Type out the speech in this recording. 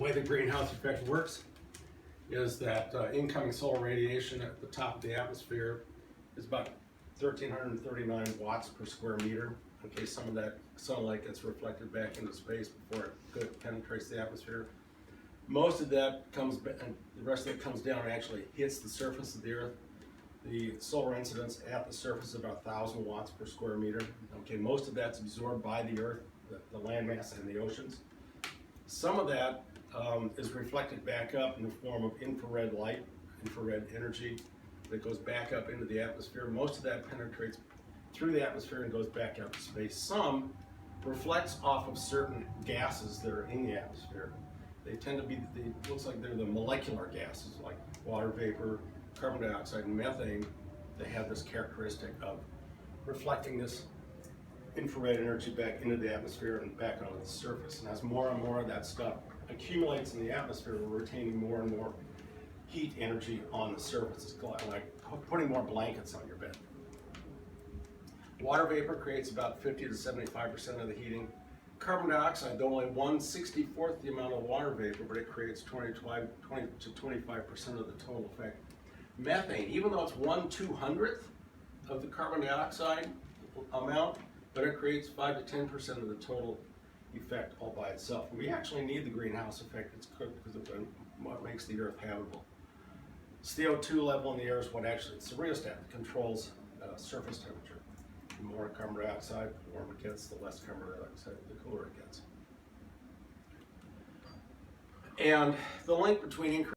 way the greenhouse effect works is that incoming solar radiation at the top of the atmosphere is about 1,339 watts per square meter. Okay, some of that sunlight gets reflected back into space before it penetrates the atmosphere. Most of that comes, and the rest of it comes down and actually hits the surface of the Earth. The solar incidence at the surface is about 1,000 watts per square meter. Okay, most of that's absorbed by the Earth, the landmass and the oceans. Some of that is reflected back up in the form of infrared light, infrared energy that goes back up into the atmosphere. Most of that penetrates through the atmosphere and goes back out to space. Some reflects off of certain gases that are in the atmosphere. They tend to be, it looks like they're the molecular gases like water vapor, carbon dioxide, and methane. They have this characteristic of reflecting this infrared energy back into the atmosphere and back onto the surface. And as more and more of that stuff accumulates in the atmosphere, we're retaining more and more heat energy on the surface. It's like putting more blankets on your bed. Water vapor creates about 50 to 75% of the heating. Carbon dioxide, though only 1/64th the amount of water vapor, but it creates 20 to 25% of the total effect. Methane, even though it's 1/200th of the carbon dioxide amount, but it creates 5 to 10% of the total effect all by itself. We actually need the greenhouse effect. It's good because of what makes the Earth habitable. CO2 level in the air is what actually, it's the rheostat that controls surface temperature. The more carbon dioxide, the warmer it gets, the less carbon dioxide, the cooler it gets. And the link between increased